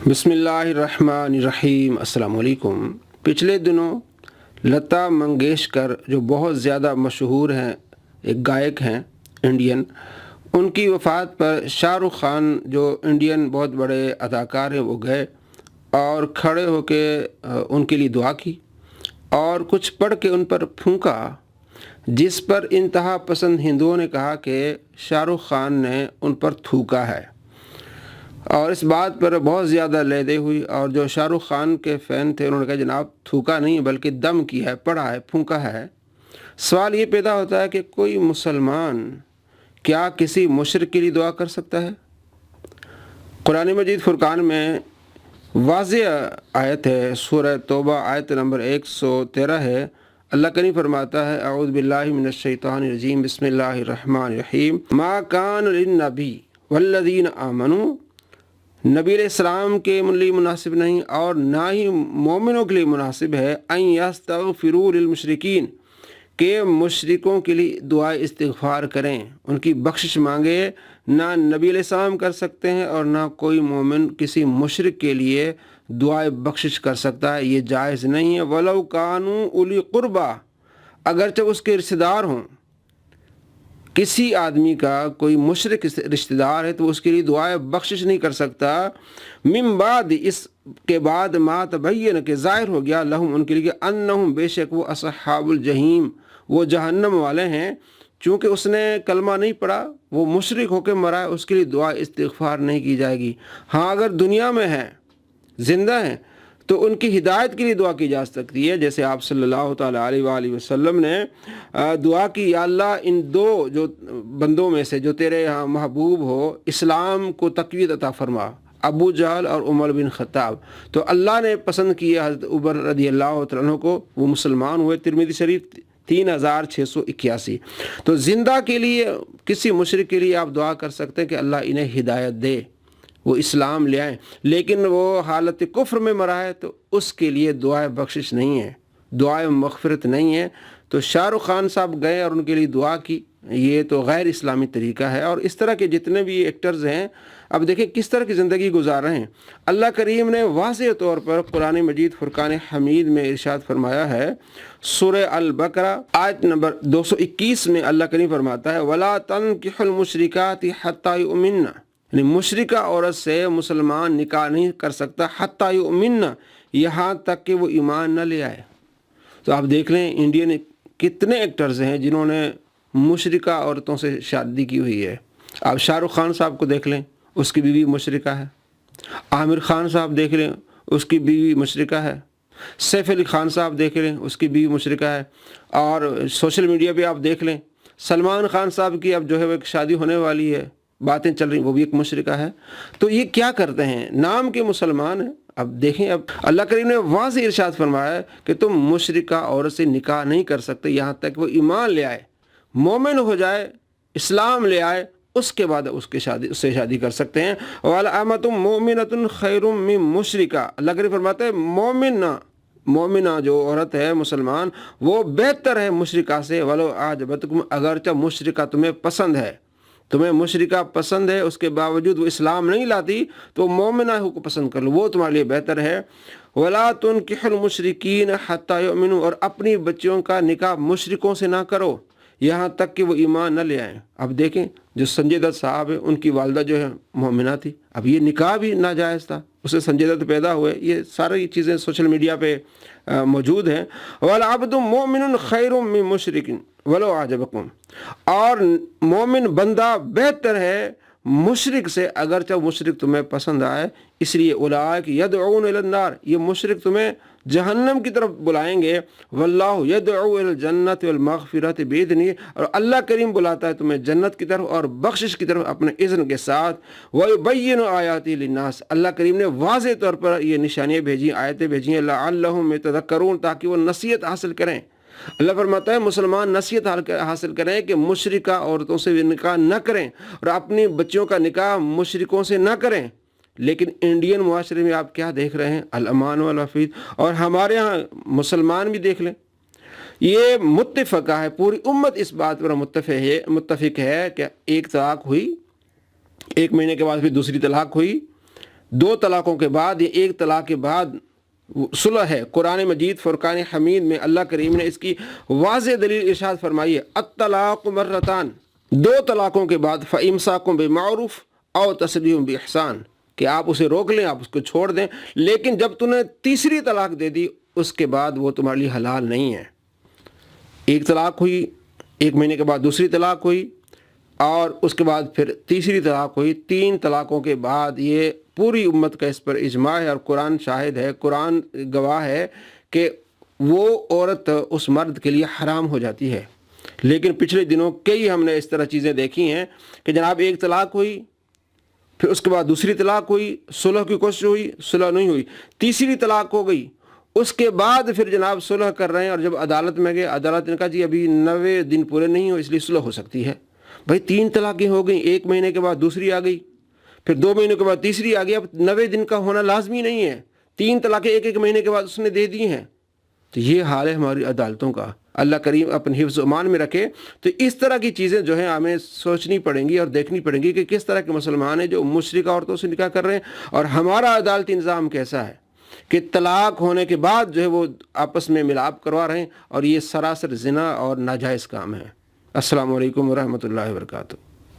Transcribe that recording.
بسم اللہ الرحمن الرحیم۔ السلام علیکم۔ پچھلے دنوں لتا منگیشکر جو بہت زیادہ مشہور ہیں، ایک گائک ہیں انڈین، ان کی وفات پر شاہ رخ خان جو انڈین بہت بڑے اداکار ہیں وہ گئے اور کھڑے ہو کے ان کے لیے دعا کی اور کچھ پڑھ کے ان پر پھونکا، جس پر انتہا پسند ہندوؤں نے کہا کہ شاہ رخ خان نے ان پر تھوکا ہے، اور اس بات پر بہت زیادہ لیدے ہوئی۔ اور جو شاہ رخ خان کے فین تھے انہوں نے کہا جناب تھوکا نہیں بلکہ دم کیا ہے، پڑھا ہے، پھونکا ہے۔ سوال یہ پیدا ہوتا ہے کہ کوئی مسلمان کیا کسی مشرک کے لیے دعا کر سکتا ہے؟ قرآن مجید فرقان میں واضح آیت ہے، سورہ توبہ آیت نمبر 113 ہے۔ اللہ کریم فرماتا ہے اعوذ باللہ من الشیطان الرجیم بسم اللہ الرحمن الرحیم ما کان للنبی والذین آمنوا، نبی علیہ السلام کے لیے مناسب نہیں اور نہ ہی مومنوں کے لیے مناسب ہے ان یستغفروا للمشرکین، کہ مشرکوں کے لیے دعائے استغفار کریں، ان کی بخشش مانگے۔ نہ نبی علیہ السلام کر سکتے ہیں اور نہ کوئی مومن کسی مشرک کے لیے دعائے بخشش کر سکتا ہے، یہ جائز نہیں ہے۔ ولو کانوا اولی قربا، اگرچہ اس کے رشتہ دار ہوں، کسی آدمی کا کوئی مشرک رشتہ دار ہے تو اس کے لیے دعائے بخشش نہیں کر سکتا۔ من بعد، اس کے بعد، ما تبین، کہ ظاہر ہو گیا، لہم، ان کے لیے، انہم، بے شک وہ، اصحاب الجحیم، وہ جہنم والے ہیں۔ چونکہ اس نے کلمہ نہیں پڑھا، وہ مشرک ہو کے مرا ہے، اس کے لیے دعا استغفار نہیں کی جائے گی۔ ہاں اگر دنیا میں ہے، زندہ ہیں، تو ان کی ہدایت کے لیے دعا کی جا سکتی ہے، جیسے آپ صلی اللہ تعالیٰ علیہ وآلہ وسلم نے دعا کی، یا اللہ ان دو جو بندوں میں سے جو تیرے یہاں محبوب ہو، اسلام کو تقویت عطا فرما، ابو جہل اور عمر بن خطاب۔ تو اللہ نے پسند کیا حضرت عمر رضی اللہ تعالیٰ عنہ کو، وہ مسلمان ہوئے۔ ترمذی شریف 3681۔ تو زندہ کے لیے، کسی مشرک کے لیے آپ دعا کر سکتے ہیں کہ اللہ انہیں ہدایت دے، وہ اسلام لے آئیں، لیکن وہ حالت کفر میں مرا ہے تو اس کے لیے دعائے بخشش نہیں ہے، دعائے مغفرت نہیں ہے۔ تو شاہ رخ خان صاحب گئے اور ان کے لیے دعا کی، یہ تو غیر اسلامی طریقہ ہے۔ اور اس طرح کے جتنے بھی ایکٹرز ہیں، اب دیکھیں کس طرح کی زندگی گزار رہے ہیں۔ اللہ کریم نے واضح طور پر قرآن مجید فرقان حمید میں ارشاد فرمایا ہے، سورہ البقرہ آیت نمبر 221 میں اللہ کریم فرماتا ہے وَلَا تَنْكِحُوا الْمُشْرِكَاتِ حَتَّى يُؤْمِنَّ، یعنی مشرکہ عورت سے مسلمان نکاح نہیں کر سکتا، حَتَّى يُؤْمِنَّ، یہاں تک کہ وہ ایمان نہ لے آئے۔ تو آپ دیکھ لیں انڈین کتنے ایکٹرز ہیں جنہوں نے مشرکہ عورتوں سے شادی کی ہوئی ہے۔ آپ شاہ رخ خان صاحب کو دیکھ لیں، اس کی بیوی مشرکہ ہے۔ عامر خان صاحب دیکھ لیں، اس کی بیوی مشرکہ ہے۔ سیف علی خان صاحب دیکھ لیں، اس کی بیوی مشرکہ ہے۔ اور سوشل میڈیا پہ آپ دیکھ لیں، سلمان خان صاحب کی اب جو ہے وہ ایک شادی ہونے والی ہے، باتیں چل رہی، وہ بھی ایک مشرکہ ہے۔ تو یہ کیا کرتے ہیں؟ نام کے مسلمان ہیں۔ اب دیکھیں، اب اللہ کریم نے واضح ارشاد فرمایا ہے کہ تم مشرکہ عورت سے نکاح نہیں کر سکتے یہاں تک وہ ایمان لے آئے، مومن ہو جائے، اسلام لے آئے، اس کے بعد اس سے شادی کر سکتے ہیں۔ وَلَأَمَةٌ مُؤْمِنَةٌ خَيْرٌ مِّن مُشْرِكَةٍ، اللہ کریم فرماتا ہے مومنہ جو عورت ہے، مسلمان، وہ بہتر ہے مشرکہ سے۔ وَلَوْ أَعْجَبَتْكُمْ، اگرچہ مشرکہ تمہیں پسند ہے، تمہیں مشرکہ پسند ہے، اس کے باوجود وہ اسلام نہیں لاتی، تو مومنہ کو پسند کر لو، وہ تمہارے لیے بہتر ہے۔ وَلَا تُنْكِحُوا الْمُشْرِكِينَ حَتَّى يُؤْمِنُوا، اور اپنی بچیوں کا نکاح مشرکوں سے نہ کرو یہاں تک کہ وہ ایمان نہ لے آئیں۔ اب دیکھیں جو سنجے دت صاحب ہیں، ان کی والدہ جو ہے مومنہ تھی، اب یہ نکاح بھی ناجائز تھا، اسے سنجے دت پیدا ہوئے۔ یہ ساری چیزیں سوشل میڈیا پہ موجود ہیں۔ وَالْعَبْدُ مُؤْمِنٌ خَيْرٌ مِّن مُشْرِكٍ وَلَوْ أَعْجَبَكُمْ، اور مومن بندہ بہتر ہے مشرک سے اگرچہ مشرک تمہیں پسند آئے۔ اس لیے اولئک یدعون الی النار، یہ مشرک تمہیں جہنم کی طرف بلائیں گے۔ واللہ یدعو الی الجنۃ والمغفرۃ بإذنہ، اور اللہ کریم بلاتا ہے تمہیں جنت کی طرف اور بخشش کی طرف اپنے اذن کے ساتھ۔ ویبین آیاتہ للناس، اللہ کریم نے واضح طور پر یہ نشانیاں بھیجی، آیتیں بھیجی ہیں، لعلہم یتذکرون، تاکہ وہ نصیحت حاصل کریں۔ اللہ فرماتا ہے مسلمان نصیحت حاصل کریں کہ مشرکہ عورتوں سے نکاح نہ کریں اور اپنی بچیوں کا نکاح مشرکوں سے نہ کریں۔ لیکن انڈین معاشرے میں آپ کیا دیکھ رہے ہیں؟ الامان والوفید، اور ہمارے ہاں مسلمان بھی دیکھ لیں، یہ متفقہ ہے، پوری امت اس بات پر متفق ہے کہ ایک طلاق ہوئی، 1 مہینے کے بعد پھر دوسری طلاق ہوئی، دو طلاقوں کے بعد یا ایک طلاق کے بعد صلح ہے۔ قرآن مجید فرقان حمید میں اللہ کریم نے اس کی واضح دلیل ارشاد فرمائی ہے، الطلاق مرتان، دو طلاقوں کے بعد فامساک بمعروف او تسریح باحسان، کہ آپ اسے روک لیں، آپ اس کو چھوڑ دیں، لیکن جب تم نے تیسری طلاق دے دی اس کے بعد وہ تمہارے لیے حلال نہیں ہے۔ ایک طلاق ہوئی، 1 مہینے کے بعد دوسری طلاق ہوئی، اور اس کے بعد پھر تیسری طلاق ہوئی۔ 3 طلاقوں کے بعد یہ پوری امت کا اس پر اجماع ہے، اور قرآن شاہد ہے، قرآن گواہ ہے کہ وہ عورت اس مرد کے لیے حرام ہو جاتی ہے۔ لیکن پچھلے دنوں کئی ہم نے اس طرح چیزیں دیکھی ہیں کہ جناب ایک طلاق ہوئی، پھر اس کے بعد دوسری طلاق ہوئی، صلح کی کوشش ہوئی، صلح نہیں ہوئی، تیسری طلاق ہو گئی، اس کے بعد پھر جناب صلح کر رہے ہیں، اور جب عدالت میں گئے، عدالت نے کہا جی ابھی 90 دن پورے نہیں ہو اس لیے صلح ہو سکتی ہے۔ بھائی 3 طلاقیں ہو گئیں، 1 مہینے کے بعد دوسری آ گئی، پھر 2 مہینوں کے بعد تیسری آ گئی، اب 90 دن کا ہونا لازمی نہیں ہے، 3 طلاقیں 1 مہینے کے بعد اس نے دے دی ہیں۔ تو یہ حال ہے ہماری عدالتوں کا، اللہ کریم اپنے حفظ و امان میں رکھے۔ تو اس طرح کی چیزیں جو ہیں ہمیں سوچنی پڑیں گی اور دیکھنی پڑیں گی کہ کس طرح کے مسلمان ہیں جو مشرکہ عورتوں سے نکاح کر رہے ہیں، اور ہمارا عدالتی نظام کیسا ہے کہ طلاق ہونے کے بعد جو ہے وہ آپس میں ملاپ کروا رہے ہیں، اور یہ سراسر زنا اور ناجائز کام ہے۔ السلام علیکم ورحمۃ اللہ وبرکاتہ۔